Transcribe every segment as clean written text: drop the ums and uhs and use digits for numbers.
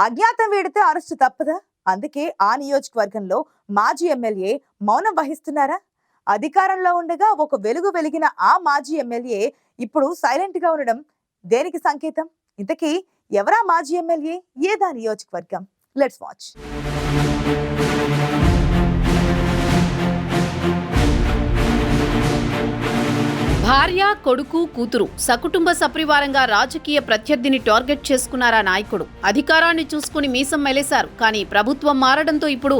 అజ్ఞాతం వీడితే arrest తప్పదా? అందుకే ఆ నియోజకవర్గంలో మాజీ ఎమ్మెల్యే మౌనం వహిస్తున్నారా? అధికారంలో ఉండగా ఒక వెలుగు వెలిగిన ఆ మాజీ ఎమ్మెల్యే ఇప్పుడు సైలెంట్ గా ఉండడం దేనికి సంకేతం? ఇంతకీ ఎవరా మాజీ ఎమ్మెల్యే? ఏదా నియోజకవర్గం? Let's watch. భార్య, కొడుకు, కూతురు సకుటుంబ సపరివారంగా రాజకీయ ప్రత్యర్థిని టార్గెట్ చేసుకున్నారా నాయకుడు. అధికారాన్ని చూసుకుని మీసం మెలేశారు. కానీ ప్రభుత్వం మారడంతో ఇప్పుడు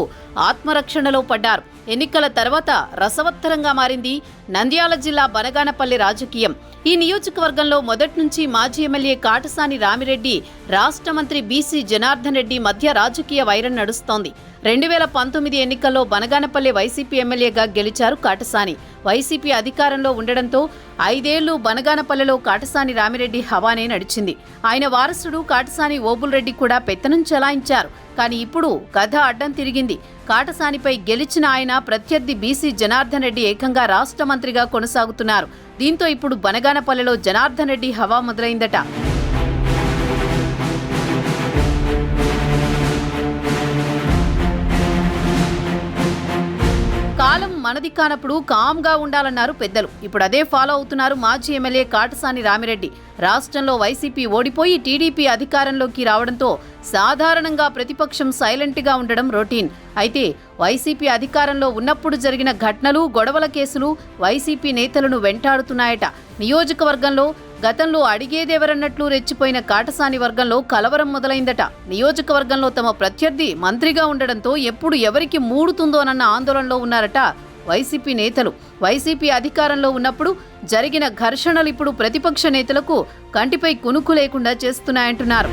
ఆత్మరక్షణలో పడ్డారు. ఎన్నికల తర్వాత రసవత్తరంగా మారింది నంద్యాల జిల్లా బనగానపల్లి రాజకీయం. ఈ నియోజకవర్గంలో మొదటి నుంచి మాజీ ఎమ్మెల్యే కాటసాని రామిరెడ్డి, రాష్ట్ర మంత్రి బీసీ జనార్దన్ రెడ్డి మధ్య రాజకీయ వైరం నడుస్తోంది. 2019 ఎన్నికల్లో బనగానపల్లి వైసీపీ ఎమ్మెల్యేగా గెలిచారు కాటసాని. వైసీపీ అధికారంలో ఉండడంతో 5 ఏళ్లు బనగానపల్లిలో కాటసాని రామిరెడ్డి హవానే నడిచింది. ఆయన వారసుడు కాటసాని ఓబుల్రెడ్డి కూడా పెత్తనం చెలాయించారు. కానీ ఇప్పుడు కథ అడ్డం తిరిగింది. కాటసానిపై గెలిచిన ఆయన ప్రత్యర్థి బీసీ జనార్దన్ రెడ్డి ఏకంగా రాష్ట్ర మంత్రిగా కొనసాగుతున్నారు. దీంతో ఇప్పుడు బనగానపల్లిలో జనార్దన్ రెడ్డి హవా మొదలైందట. కాలం మనది కానప్పుడు కామ్గా ఉండాలన్నారు పెద్దలు. ఇప్పుడు అదే ఫాలో అవుతున్నారు మాజీ ఎమ్మెల్యే కాటసాని రామిరెడ్డి. రాష్ట్రంలో వైసీపీ ఓడిపోయి టీడీపీ అధికారంలోకి రావడంతో సాధారణంగా ప్రతిపక్షం సైలెంట్గా ఉండడం రొటీన్. అయితే వైసీపీ అధికారంలో ఉన్నప్పుడు జరిగిన ఘటనలు, గొడవల కేసులు వైసీపీ నేతలను వెంటాడుతున్నాయట. నియోజకవర్గంలో గతంలో అడిగేదెవరన్నట్లు రెచ్చిపోయిన కాటసాని వర్గంలో కలవరం మొదలైందట. నియోజకవర్గంలో తమ ప్రత్యర్థి మంత్రిగా ఉండడంతో ఎప్పుడు ఎవరికి మూడుతుందోనన్న ఆందోళనలో ఉన్నారట వైసీపీ నేతలు. వైసీపీ అధికారంలో ఉన్నప్పుడు జరిగిన ఘర్షణలు ఇప్పుడు ప్రతిపక్ష నేతలకు కంటిపై కునుకు లేకుండా చేస్తున్నాయంటున్నారు.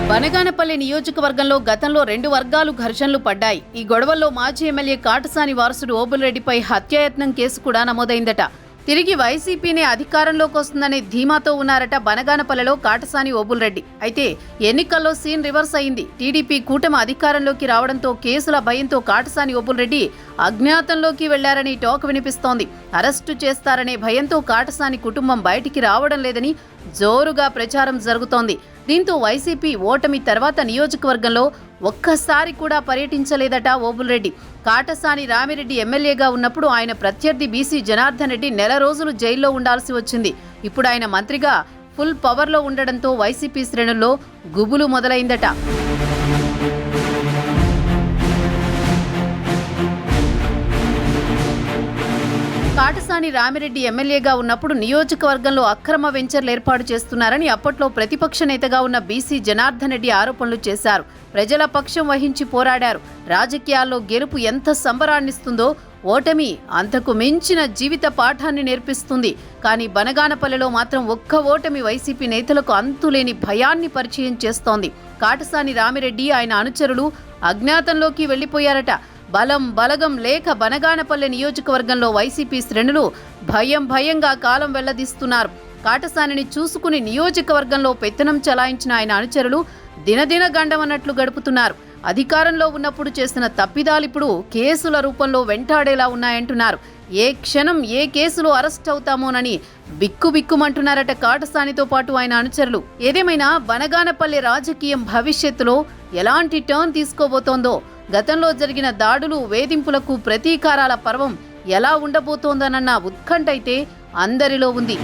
బనగానపల్లి నియోజకవర్గంలో గతంలో 2 వర్గాలు ఘర్షణలు పడ్డాయి. ఈ గొడవల్లో మాజీ ఎమ్మెల్యే కాటసాని వారసుడు ఓబుల్రెడ్డిపై హత్యాయత్నం కేసు కూడా నమోదైందట. తిరిగి వైసీపీనే అధికారంలోకి వస్తుందనే ధీమాతో ఉన్నారట బనగానపల్లిలో కాటసాని ఓబుల్రెడ్డి. అయితే ఎన్నికల్లో సీన్ రివర్స్ అయింది. టీడీపీ కూటమి అధికారంలోకి రావడంతో కేసుల భయంతో కాటసాని ఓబుల్రెడ్డి అజ్ఞాతంలోకి వెళ్లారని టాక్ వినిపిస్తోంది. అరెస్టు చేస్తారనే భయంతో కాటసాని కుటుంబం బయటికి రావడం లేదని జోరుగా ప్రచారం జరుగుతోంది. దీంతో వైసీపీ ఓటమి తర్వాత నియోజకవర్గంలో ఒక్కసారి కూడా పర్యటించలేదట ఓబుల్రెడ్డి. కాటసాని రామిరెడ్డి ఎమ్మెల్యేగా ఉన్నప్పుడు ఆయన ప్రత్యర్థి బీసీ జనార్దన్ రెడ్డి 4 రోజులు జైల్లో ఉండాల్సి వచ్చింది. ఇప్పుడు ఆయన మంత్రిగా ఫుల్ పవర్లో ఉండడంతో వైసీపీ శ్రేణుల్లో గుబులు మొదలైందట. కాటసాని రామిరెడ్డి ఎమ్మెల్యేగా ఉన్నప్పుడు నియోజకవర్గంలో అక్రమ వెంచర్లు ఏర్పాటు చేస్తున్నారని అప్పట్లో ప్రతిపక్ష నేతగా ఉన్న బీసీ జనార్దన్ రెడ్డి ఆరోపణలు చేశారు. ప్రజల పక్షం వహించి పోరాడారు. రాజకీయాల్లో గెలుపు ఎంత సంబరాన్నిస్తుందో ఓటమి అంతకు మించిన జీవిత పాఠాన్ని నేర్పిస్తుంది. కానీ బనగానపల్లిలో మాత్రం ఒక్క ఓటమి వైసీపీ నేతలకు అంతులేని భయాన్ని పరిచయం చేస్తోంది. కాటసాని రామిరెడ్డి, ఆయన అనుచరులు అజ్ఞాతంలోకి వెళ్లిపోయారట. బలగం లేక బనగానపల్లి నియోజకవర్గంలో వైసీపీ శ్రేణులు భయంగా కాలం వెళ్లదీస్తున్నారు. కాటసానిని చూసుకుని నియోజకవర్గంలో పెత్తనం చలాయించిన ఆయన అనుచరులు దినదిన గండమన్నట్లు గడుపుతున్నారు. అధికారంలో ఉన్నప్పుడు చేసిన తప్పిదాలిప్పుడు కేసుల రూపంలో వెంటాడేలా ఉన్నాయంటున్నారు. ఏ క్షణం ఏ కేసులో అరెస్ట్ అవుతామోనని బిక్కుబిక్కుమంటున్నారట కాటసానితో పాటు ఆయన అనుచరులు. ఏదేమైనా బనగానపల్లి రాజకీయం భవిష్యత్తులో ఎలాంటి టర్న్ తీసుకోబోతోందో, గతంలో జరిగిన దాడులు, వేధింపులకు ప్రతీకారాల పర్వం ఎలా ఉండబోతోందనన్న ఉత్కంఠ అయితే అందరిలో ఉంది.